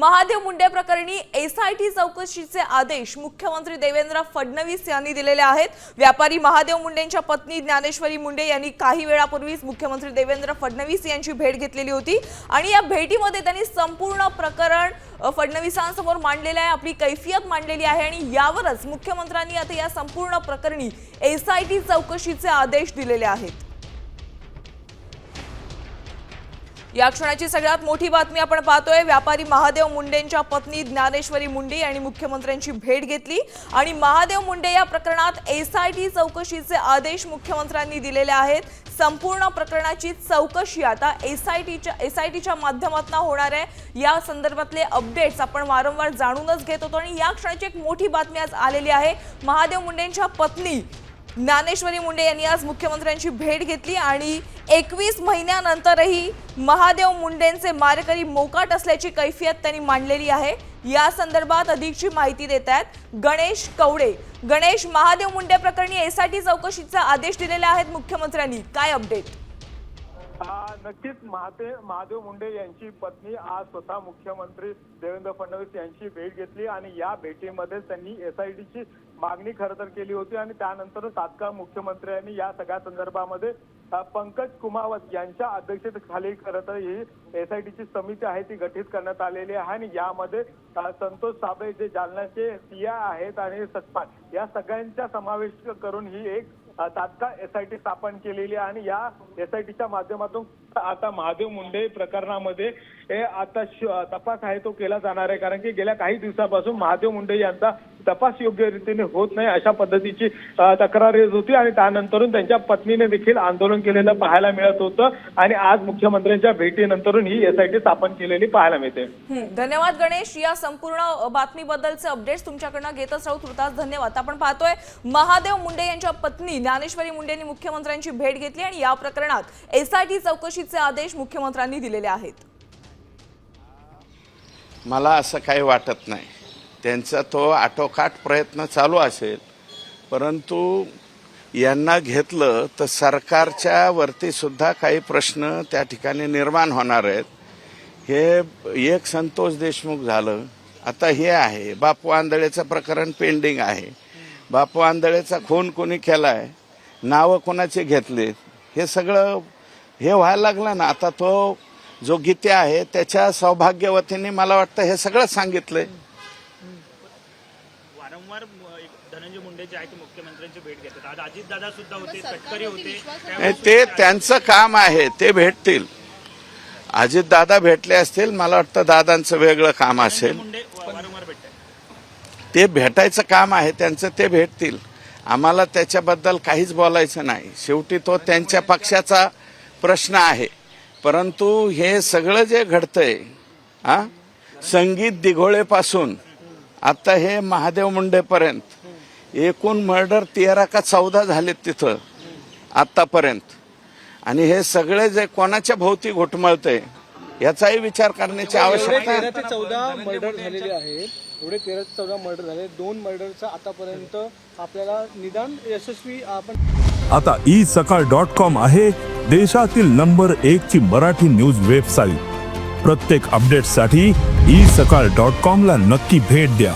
महादेव मुंडे प्रकरणी एसआयटी चौकशीचे आदेश मुख्यमंत्री देवेंद्र फडणवीस यांनी दिलेले आहेत। व्यापारी महादेव मुंडेंच्या पत्नी ज्ञानेश्वरी मुंडे यांनी काही वेळापूर्वीच मुख्यमंत्री देवेंद्र फडणवीस यांची भेट घेतलेली होती आणि या भेटीमध्ये त्यांनी संपूर्ण प्रकरण फडणवीसांसमोर मांडलेले आहे, आपली कैफियत मांडलेली आहे आणि यावरच मुख्यमंत्र्यांनी आता या संपूर्ण प्रकरणी एसआयटी चौकशीचे आदेश दिलेले आहेत। या क्षणाची सगळ्यात मोठी बातमी आपण पाहतोय। व्यापारी महादेव मुंडेंच्या पत्नी ज्ञानेश्वरी मुंडे यांनी मुख्यमंत्र्यांची भेट घेतली आणि महादेव मुंडे या प्रकरणात एसआयटी चौकशीचे आदेश मुख्यमंत्र्यांनी दिलेले आहेत। संपूर्ण प्रकरणाची चौकशी आता एसआयटीच्या माध्यमातून होणार आहे। या संदर्भातले अपडेट्स आपण वारंवार जाणूनच घेत होतो आणि या क्षणाची एक मोठी बातमी आज आलेली आहे। महादेव मुंडेंच्या पत्नी ज्ञानेश्वरी मुंडे यांनी आज मुख्यमंत्र्यांची भेट घेतली आणि 21 महिन्यानंतरही महादेव मुंडेंचे मारेकरी मोकाट असल्याची कैफियत त्यांनी मांडलेली आहे। या संदर्भात अधिकची माहिती देत आहेत गणेश कवडे। गणेश, महादेव मुंडे प्रकरणी एसआयटी चौकशीचा आदेश दिलेले आहेत मुख्यमंत्र्यांनी, काय अपडेट? नक्कीच महादेव मुंडे यांची पत्नी आज स्वतः मुख्यमंत्री देवेंद्र फडणवीस यांची भेट घेतली आणि या भेटीमध्ये त्यांनी एसआयटीची मागणी खरं तर केली होती आणि त्यानंतर तात्काळ मुख्यमंत्र्यांनी या सगळ्या संदर्भामध्ये पंकज कुमावत यांच्या अध्यक्षतेखाली खरं तर ही एसआयटीची समिती आहे ती गठीत करण्यात आलेली आहे आणि यामध्ये संतोष साबळे जे जालन्याचे सीआय आहेत आणि सचपाल या सगळ्यांचा समावेश करून ही एक तात्काळ एसआयटी स्थापन केलेली आहे आणि या एसआयटीच्या माध्यमातून आता महादेव मुंडे प्रकरणामध्ये आता तपास आहे तो केला जाणार आहे, कारण की गेल्या काही दिवसापासून महादेव मुंडे यांचा तपास योग्य रीतीने होत नाही अशा पद्धतीची तक्रार येत होती आणि त्यानंतरून त्यांच्या पत्नीने देखील आंदोलन केलेलं पाहायला मिळत होतं आणि आज मुख्यमंत्र्यांच्या भेटीनंतरून ही एसआयटी स्थापन केलेली पाहायला मिळते। धन्यवाद गणेश, या संपूर्ण बातमीबद्दलचे अपडेट्स तुमच्याकडनं घेतच राहू। तुर्तास धन्यवाद। आपण पाहतोय महादेव मुंडे यांच्या पत्नी ज्ञानेश्वरी मुंडे यांनी मुख्यमंत्र्यांची भेट घेतली आणि या प्रकरणात एसआयटी चौकशीचे आदेश मुख्यमंत्र्यांनी दिलेले आहेत। मला असं काही वाटत नाही, त्यांचा तो आटोकाट प्रयत्न चालू असेल, परंतु यांना घेतलं तर सरकारच्या वरती सुद्धा काही प्रश्न त्या ठिकाणी निर्माण होणार आहेत। हे एक संतोष देशमुख झालं, आता हे आहे बापू आंधळेचं प्रकरण पेंडिंग आहे। बापू आंधळेचा खून कोणी केलाय, नावं कोणाचे घेतले, हे सगळं हे व्हायला लागलं ना। आता तो जो गीते आहे त्याच्या सौभाग्यवतीने मला वाटतं हे सगळं सांगितलंय। वारंवार धनंजय मुंडे जे आहे ते मुख्यमंत्र्यांची भेट घेतात, आज अजितदादा सुद्धा होते, तटकरे होते, ते त्यांचं काम आहे, ते भेटतील। अजितदादा भेटले असतील, मला वाटतं दादांचं वेगळं काम असेल, वारंवार भेटतात, ते भेटायचं काम आहे त्यांचं, ते भेटतील। आम्हाला त्याच्याबद्दल काहीच बोलायचं नाही, शेवटी तो त्यांच्या पक्षाचा प्रश्न आहे। परंतु हे सगळं जे घडतंय संगीत दिघोळेपासून आता हे महादेव मुंडेपर्यंत एकूण मर्डर 13 का 14 झालेत तिथं आतापर्यंत, आणि हे सगळे जे कोणाच्या भोवती घुटमळतंय याचाही विचार करण्याची आवश्यकता आहे। 13 ते 14 मर्डर झालेले आहेत, एवढे 13 ते 14 मर्डर झाले, 2 मर्डरचं आतापर्यंत आपल्याला निदान यशस्वी आपण आता isakal.com आहे देशातील नंबर 1 ची मराठी न्यूज वेबसाईट। प्रत्येक अपडेटसाठी isakal.com ला नक्की भेट द्या।